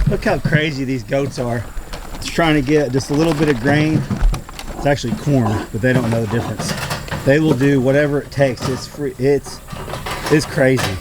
Look how crazy these goats are. It's trying to get just a little bit of grain. It's actually corn, but they don't know the difference. They will do whatever it takes. It's free. It's crazy.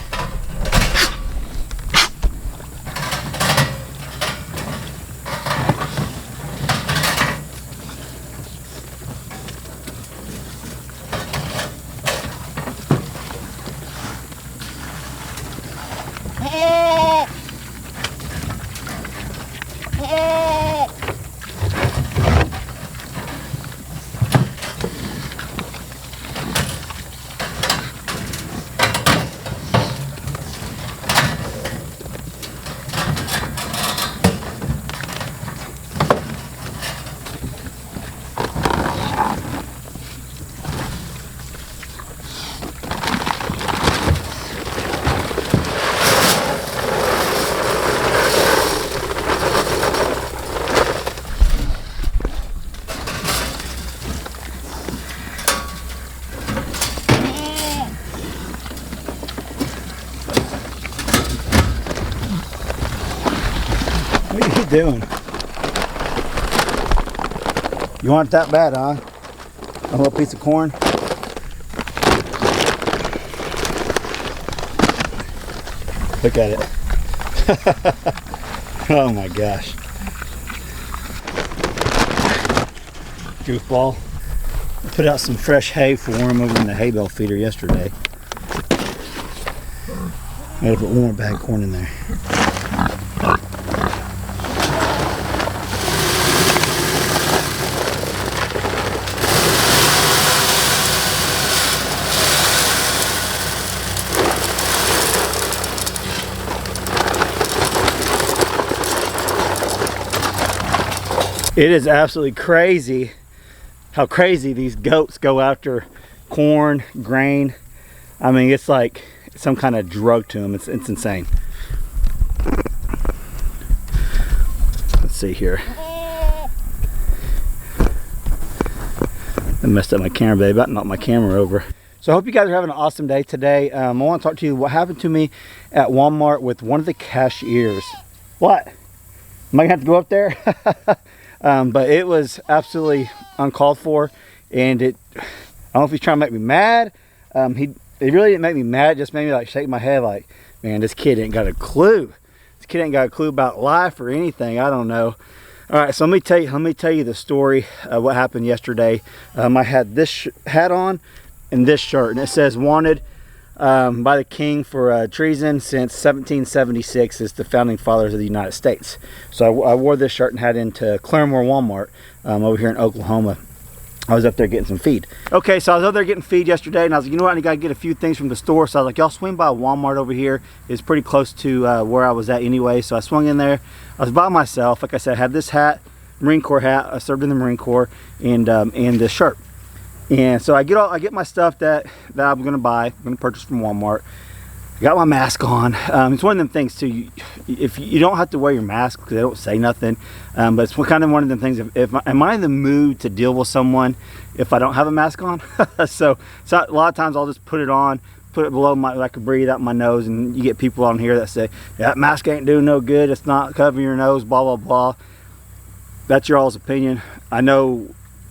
What are you doing? You want it that bad, huh? A little piece of corn? Look at it. Oh my gosh. Goofball. I put out some fresh hay for him over in the hay bale feeder yesterday. I gotta put one more bag of corn in there. It is absolutely crazy how crazy these goats go after corn, grain. I mean, it's like some kind of drug to them. It's insane. Let's see here. I messed up my camera, babe. I knocked my camera over. So I hope you guys are having an awesome day today. I want to talk to you what happened to me at Walmart with one of the cashiers. What? Am I gonna have to go up there? But it was absolutely uncalled for, and I don't know if he's trying to make me mad. He really didn't make me mad. It just made me like shake my head like, man, this kid ain't got a clue. This kid ain't got a clue about life or anything. I don't know. All right, so let me tell you the story of what happened yesterday. I had this hat on and this shirt, and it says wanted by the king for treason since 1776 as the founding fathers of the United States. So I wore this shirt and hat into Claremore Walmart over here in Oklahoma. I was up there getting some feed. Okay, so I was up there getting feed yesterday, and I was like, you know what, I gotta get a few things from the store. So I was like, y'all swing by Walmart over here. It's pretty close to where I was at anyway. So I swung in there. I was by myself. Like I said, I had this hat, Marine Corps hat. I served in the Marine Corps, and this shirt. And so I get my stuff that I'm gonna buy. I'm gonna purchase from Walmart. I got my mask on. It's one of them things too. If you don't have to wear your mask because they don't say nothing, but it's kind of one of them things. Am I in the mood to deal with someone if I don't have a mask on? so a lot of times I'll just put it on, put it below my, I can breathe out my nose, and you get people on here that say that mask ain't doing no good. It's not covering your nose. Blah blah blah. That's your all's opinion. I know.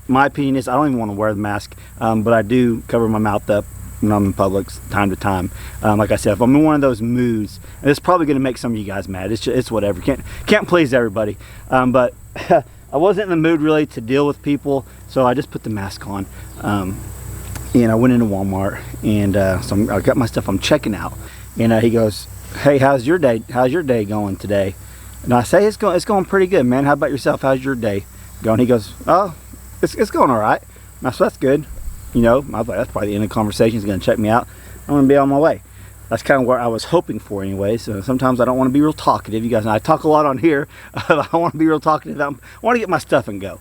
My opinion is I don't even want to wear the mask, but I do cover my mouth up when I'm in public time to time. Like I said, if I'm in one of those moods, and it's probably going to make some of you guys mad. It's whatever. Can't please everybody. But I wasn't in the mood really to deal with people, so I just put the mask on. And I went into Walmart, and so I got my stuff. I'm checking out, and he goes, "Hey, how's your day? How's your day going today?" And I say, "It's going pretty good, man. How about yourself? How's your day going?" He goes, "Oh, it's going all right." And I said, "That's good." You know, I was like, that's probably the end of the conversation. He's going to check me out. I'm going to be on my way. That's kind of where I was hoping for anyway. So sometimes I don't want to be real talkative. You guys know I talk a lot on here. I want to be real talkative. I want to get my stuff and go.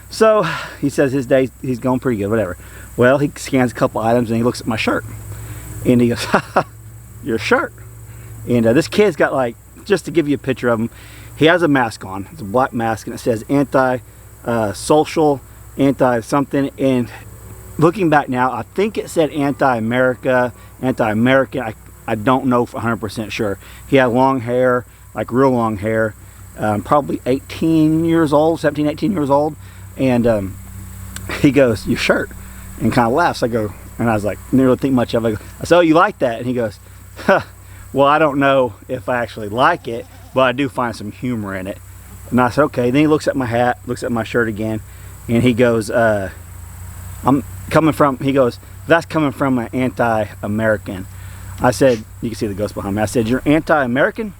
So he says his day, he's going pretty good, whatever. Well, he scans a couple items and he looks at my shirt. And he goes, "Haha, your shirt." And this kid's got, like, just to give you a picture of him, he has a mask on. It's a black mask, and it says anti-social, anti-something. And looking back now, I think it said anti-America, anti-American. I don't know for 100% sure. He had long hair, like real long hair. probably 18 years old, 17, 18 years old. And he goes, "Your shirt," and kind of laughs. I go, and I was like, didn't really think much of it. I said, "Oh, you like that?" And he goes, "Huh, well, I don't know if I actually like it, but I do find some humor in it." And I said, "Okay." Then he looks at my hat, looks at my shirt again, and he goes, "I'm coming from," he goes, "that's coming from an anti-American." I said, you can see the ghost behind me. I said, "You're anti-American?"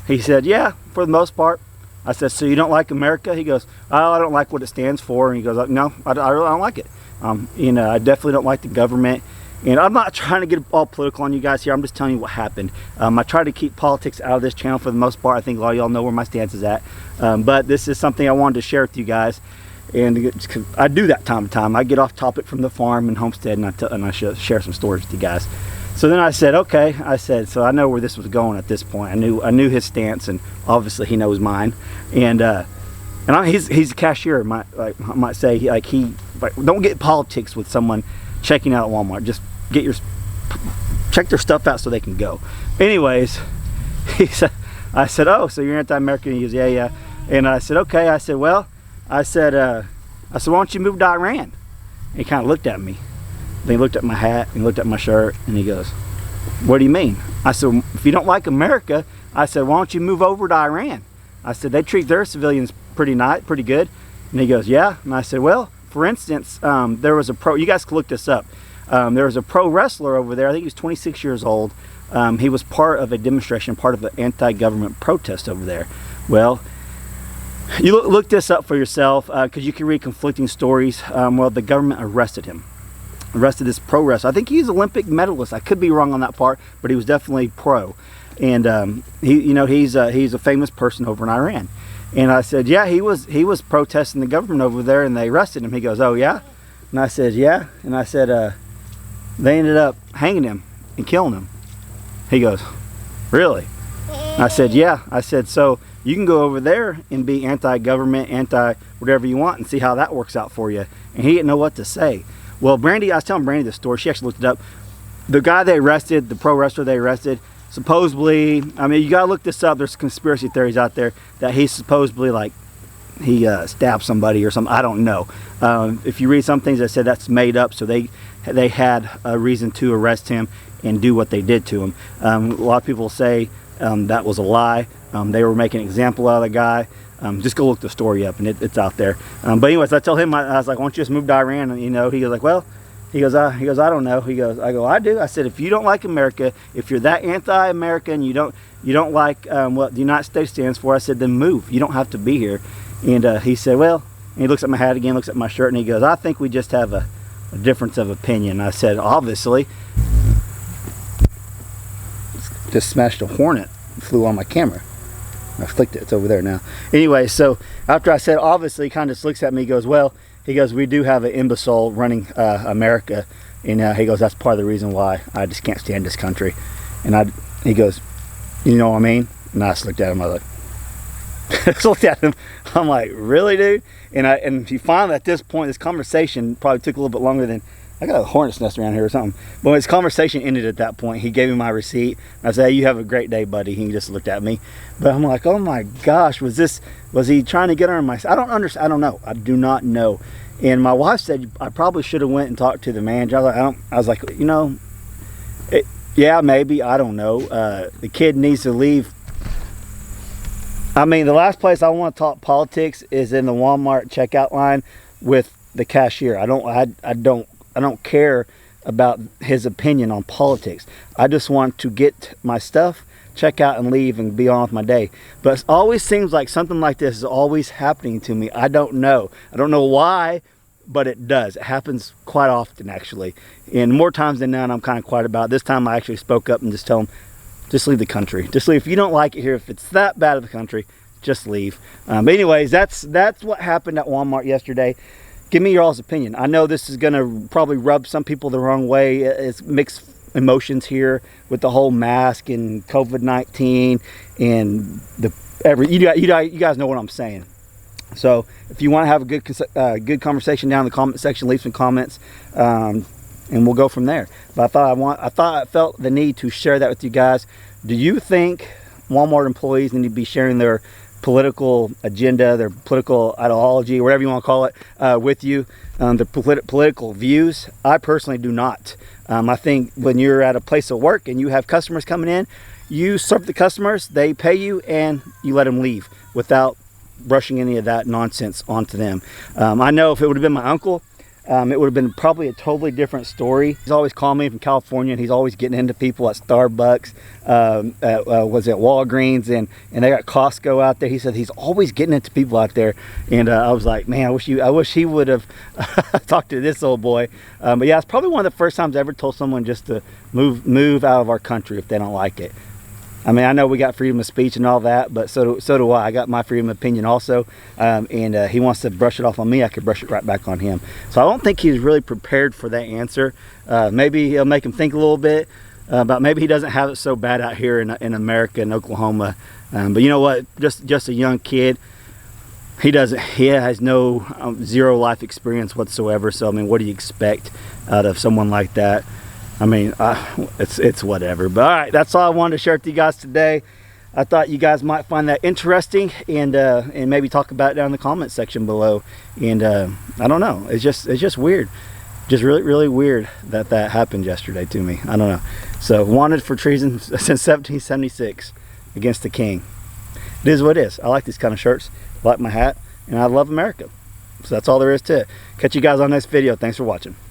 He said, "Yeah, for the most part." I said, "So you don't like America?" He goes, "Oh, I don't like what it stands for." And he goes, "No, I really don't like it. You know, I definitely don't like the government." And I'm not trying to get all political on you guys here. I'm just telling you what happened. I try to keep politics out of this channel for the most part. I think a lot of y'all know where my stance is at. But this is something I wanted to share with you guys. And I do that time to time. I get off topic from the farm and homestead, and I share some stories with you guys. So then I said, okay. I said, so I know where this was going at this point. I knew his stance, and obviously he knows mine. And he's a cashier. I might say, don't get politics with someone checking out at Walmart. Just check their stuff out so they can go. Anyways, I said, "Oh, so you're anti-American?" He goes, "Yeah, yeah." And I said, "Okay." I said, "Well," I said, "Why don't you move to Iran?" And he kind of looked at me. Then he looked at my hat, and he looked at my shirt, and he goes, "What do you mean?" I said, "If you don't like America," I said, "why don't you move over to Iran?" I said, "They treat their civilians pretty good." And he goes, "Yeah." And I said, "Well, for instance, there was you guys can look this up. There was a pro wrestler over there. I think he was 26 years old. He was part of a demonstration, part of an anti-government protest over there. Well, you look this up for yourself, because you can read conflicting stories. Well, the government arrested him. Arrested this pro wrestler. I think he's an Olympic medalist. I could be wrong on that part, but he was definitely pro. And he's a famous person over in Iran. And I said, "Yeah, he was protesting the government over there, and they arrested him." He goes, "Oh yeah?" And I said, "Yeah." And I said, "They ended up hanging him and killing him." He goes, "Really?" And I said, "Yeah." I said, "So you can go over there and be anti-government, anti-whatever you want, and see how that works out for you." And he didn't know what to say. Well, Brandy, I was telling Brandy the story. She actually looked it up. The guy they arrested, the pro wrestler they arrested, supposedly, I mean, you gotta look this up. There's conspiracy theories out there that he supposedly, he stabbed somebody or something. I don't know. If you read some things that said that's made up, so they had a reason to arrest him and do what they did to him. A lot of people say that was a lie. They were making an example out of the guy. Just go look the story up, and it's out there. But anyways, I told him, I was like, "Why don't you just move to Iran?" And he goes like, "Well," he goes, "I don't know." I go, "I do." I said, "If you don't like America, if you're that anti-American, you don't like what the United States stands for," I said, "then move. You don't have to be here." And he said, "Well," and he looks at my hat again, looks at my shirt, and he goes, "I think we just have a difference of opinion." I said, "Obviously." Just smashed a hornet, flew on my camera. I flicked it, it's over there now. Anyway, so after I said obviously, he kind of just looks at me, he goes, "Well," he goes, "we do have an imbecile running America." And he goes, "That's part of the reason why I just can't stand this country." And he goes, "You know what I mean?" And I just looked at him, I was like, just looked at him, I'm like, "Really, dude?" And he finally, at this point, this conversation probably took a little bit longer than, I got a hornet's nest around here or something. But when his conversation ended at that point, he gave me my receipt. I said, "Hey, you have a great day, buddy." He just looked at me. But I'm like, oh my gosh, was he trying to get under my, I don't understand. I don't know. I do not know. And my wife said, I probably should have went and talked to the manager. I was like, yeah, maybe, I don't know. The kid needs to leave. I mean, the last place I want to talk politics is in the Walmart checkout line with the cashier. I don't care about his opinion on politics. I just want to get my stuff, check out, and leave and be on with my day. But it always seems like something like this is always happening to me. I don't know why, but it does. It happens quite often, actually, and more times than not I'm kind of quiet about it. This time I actually spoke up and just tell him, just leave the country. Just leave. If you don't like it here, if it's that bad of the country, just leave. But anyways, that's what happened at Walmart yesterday. Give me your all's opinion. I know this is going to probably rub some people the wrong way. It's mixed emotions here with the whole mask and COVID-19 and you guys know what I'm saying. So if you want to have a good conversation down in the comment section, leave some comments, and we'll go from there. But I felt the need to share that with you guys. Do you think Walmart employees need to be sharing their political agenda, their political ideology, whatever you want to call it, with you, their political views. I personally do not. I think when you're at a place of work and you have customers coming in, you serve the customers, they pay you, and you let them leave without brushing any of that nonsense onto them. I know if it would have been my uncle, it would have been probably a totally different story. He's always calling me from California, and he's always getting into people at Starbucks, was at Walgreens, and they got Costco out there. He said he's always getting into people out there, and I was like, man, I wish he would have talked to this old boy. But yeah, it's probably one of the first times I ever told someone just to move out of our country if they don't like it. I mean, I know we got freedom of speech and all that, but so do I. I got my freedom of opinion also, and he wants to brush it off on me. I could brush it right back on him. So I don't think he's really prepared for that answer. Maybe he'll make him think a little bit about maybe he doesn't have it so bad out here in America, in Oklahoma. But you know what? Just a young kid. He has no zero life experience whatsoever. So I mean, what do you expect out of someone like that? I mean, it's whatever. But all right, that's all I wanted to share with you guys today. I thought you guys might find that interesting, and maybe talk about it down in the comment section below. And I don't know, it's just weird, just really weird that happened yesterday to me. I don't know. So wanted for treason since 1776 against the king. It is what it is. I like these kind of shirts. I like my hat, and I love America. So that's all there is to it. Catch you guys on the next video. Thanks for watching.